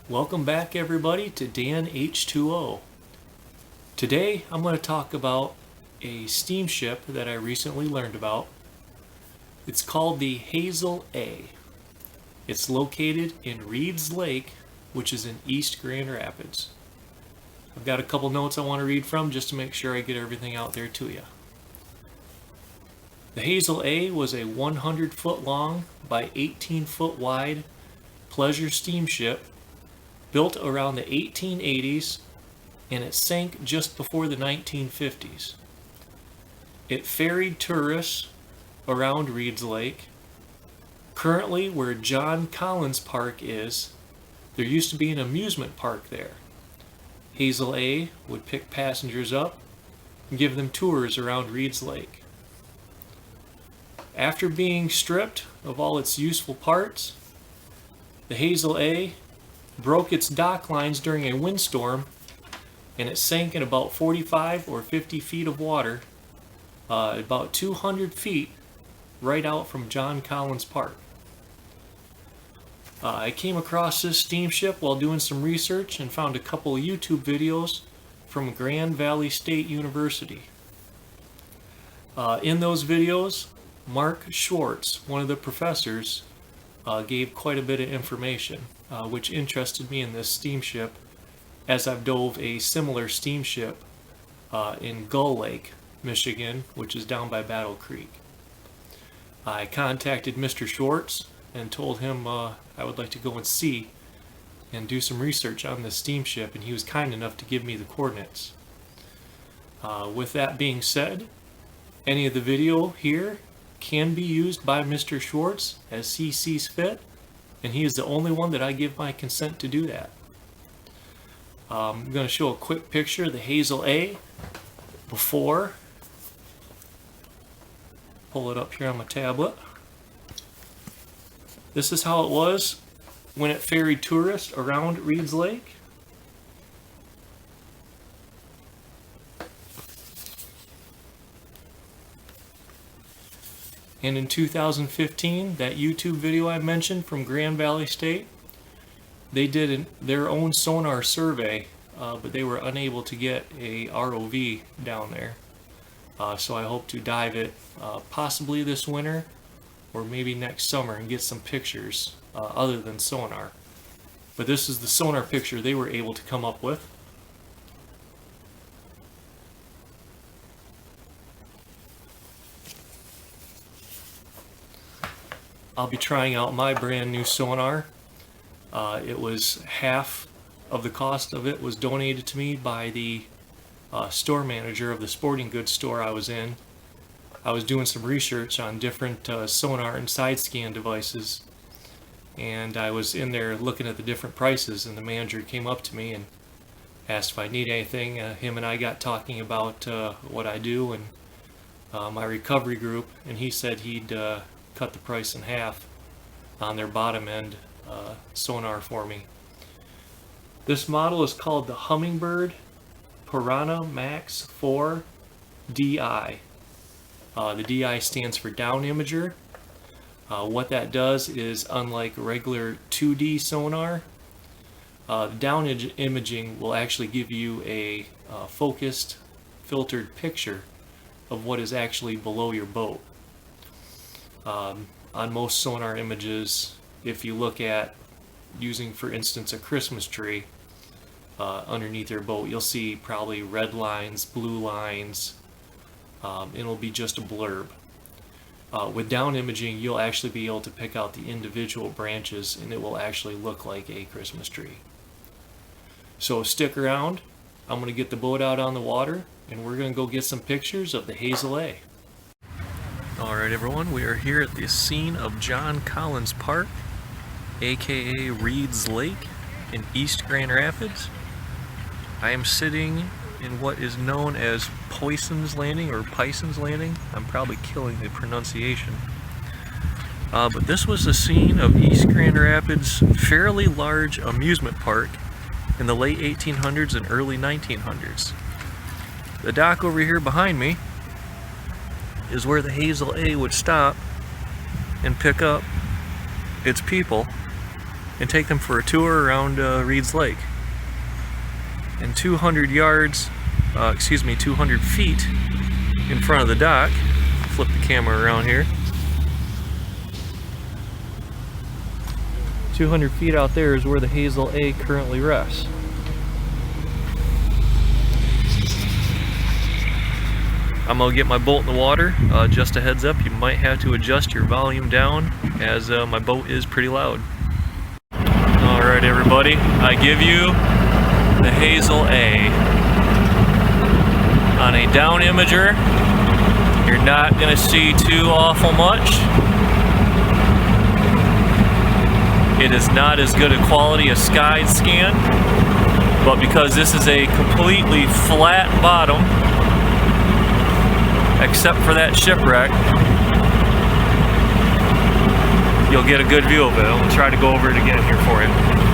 Welcome back everybody to Dan H2O. Today I'm going to talk about a steamship that I recently learned about. It's called the Hazel A. It's located in Reed's Lake, which is in East Grand Rapids. I've got a couple notes I want to read from just to make sure I get everything out there to you. The Hazel A was a 100-foot long by 18-foot wide pleasure steamship built around the 1880s, and it sank just before the 1950s. It ferried tourists around Reed's Lake. Currently, where John Collins Park is, there used to be an amusement park there. Hazel A would pick passengers up and give them tours around Reed's Lake. After being stripped of all its useful parts, the Hazel A broke its dock lines during a windstorm, and it sank in about 45 or 50 feet of water, about 200 feet right out from John Collins Park. I came across this steamship while doing some research and found a couple of YouTube videos from Grand Valley State University. In those videos, Mark Schwartz, one of the professors, gave quite a bit of information, which interested me in this steamship, as I've dove a similar steamship in Gull Lake, Michigan, which is down by Battle Creek. I contacted Mr. Schwartz and told him I would like to go and see and do some research on this steamship, and he was kind enough to give me the coordinates. With that being said, any of the video here can be used by Mr. Schwartz as he sees fit, and he is the only one that I give my consent to do that. I'm going to show a quick picture of the Hazel A before. Pull it up here on my tablet. This is how it was when it ferried tourists around Reed's Lake. And in 2015, that YouTube video I mentioned from Grand Valley State, they did their own sonar survey, but they were unable to get a ROV down there. So I hope to dive it possibly this winter or maybe next summer and get some pictures other than sonar. But this is the sonar picture they were able to come up with. I'll be trying out my brand new sonar. It was half of the cost of it was donated to me by the store manager of the sporting goods store I was in. I was doing some research on different sonar and side scan devices, and I was in there looking at the different prices, and the manager came up to me and asked if I need anything. Him and I got talking about what I do and my recovery group, and he said he'd cut the price in half on their bottom end sonar for me. This model is called the Humminbird Piranhamax 4 DI. The DI stands for down imager. What that does is, unlike regular 2D sonar, the down imaging will actually give you a focused, filtered picture of what is actually below your boat. On most sonar images, if you look at using, for instance, a Christmas tree underneath your boat, you'll see probably red lines, blue lines. It'll be just a blurb. With down imaging, you'll actually be able to pick out the individual branches, and it will actually look like a Christmas tree. So stick around. I'm going to get the boat out on the water, and we're going to go get some pictures of the Hazel A. Alright everyone, we are here at the scene of John Collins Park, aka Reed's Lake in East Grand Rapids. I am sitting in what is known as Poisson's Landing or Pison's Landing. I'm probably killing the pronunciation. But this was the scene of East Grand Rapids' fairly large amusement park in the late 1800s and early 1900s. The dock over here behind me is where the Hazel A would stop and pick up its people and take them for a tour around Reed's Lake. And 200 feet in front of the dock, flip the camera around here, 200 feet out there is where the Hazel A currently rests. I'm going to get my boat in the water. Just a heads up, you might have to adjust your volume down as my boat is pretty loud. Alright everybody, I give you the Hazel A. On a down imager, you're not going to see too awful much. It is not as good a quality as side scan, but because this is a completely flat bottom, except for that shipwreck, you'll get a good view of it. I'll try to go over it again here for you.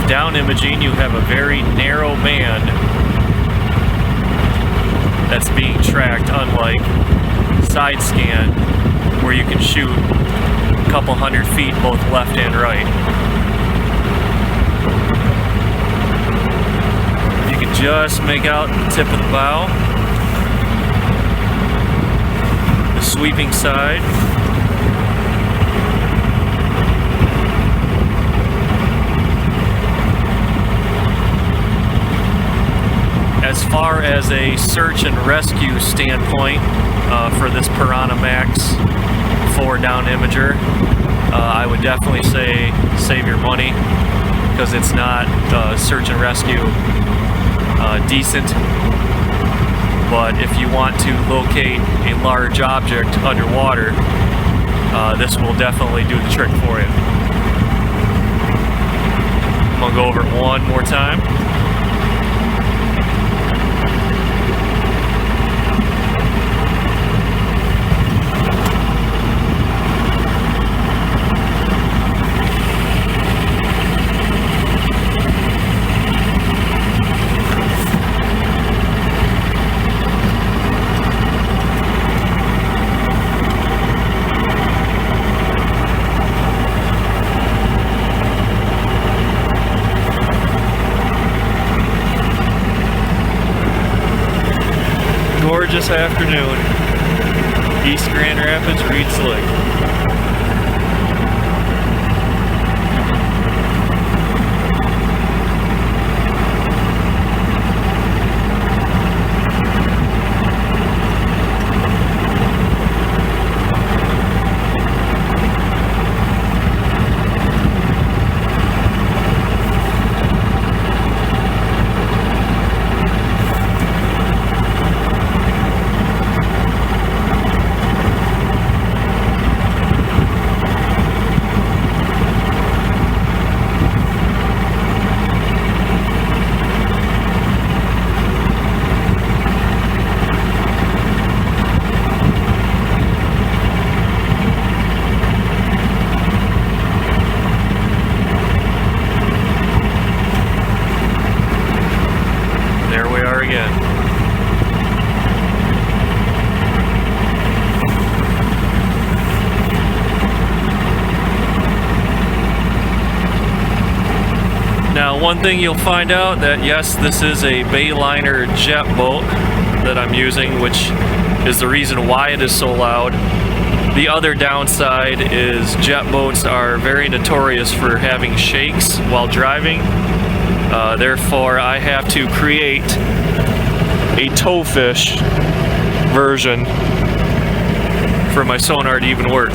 Down imaging, you have a very narrow band that's being tracked, unlike side scan where you can shoot a couple hundred feet both left and right. You can just make out the tip of the bow, the sweeping side. As far as a search and rescue standpoint for this Piranhamax 4 down imager, I would definitely say save your money, because it's not search and rescue decent. But if you want to locate a large object underwater, this will definitely do the trick for you. I'm going to go over it one more time. Gorgeous afternoon, East Grand Rapids, Reed's Lake. Now, one thing you'll find out that yes, this is a Bayliner jet boat that I'm using, which is the reason why it is so loud. The other downside is jet boats are very notorious for having shakes while driving. Therefore, I have to create a towfish version for my sonar to even work.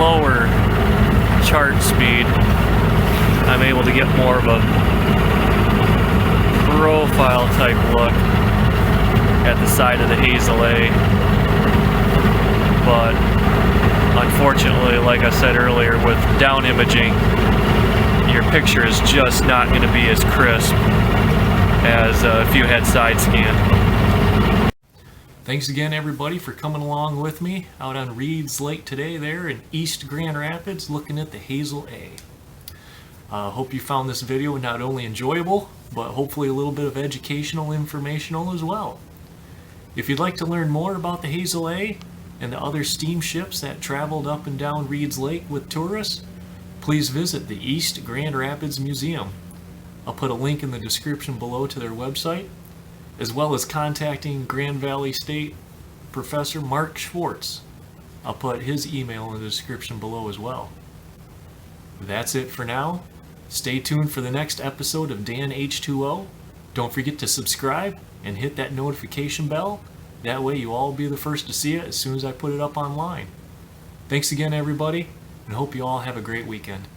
lower chart speed, I'm able to get more of a profile type look at the side of the Hazel A. But unfortunately, like I said earlier, with down imaging, your picture is just not going to be as crisp as if you had side scan. Thanks again, everybody, for coming along with me out on Reed's Lake today there in East Grand Rapids looking at the Hazel A. Hope you found this video not only enjoyable, but hopefully a little bit of educational, informational as well. If you'd like to learn more about the Hazel A and the other steamships that traveled up and down Reed's Lake with tourists, please visit the East Grand Rapids Museum. I'll put a link in the description below to their website, as well as contacting Grand Valley State Professor Mark Schwartz. I'll put his email in the description below as well. That's it for now. Stay tuned for the next episode of Dan H2O. Don't forget to subscribe and hit that notification bell. That way you'll all be the first to see it as soon as I put it up online. Thanks again, everybody, and hope you all have a great weekend.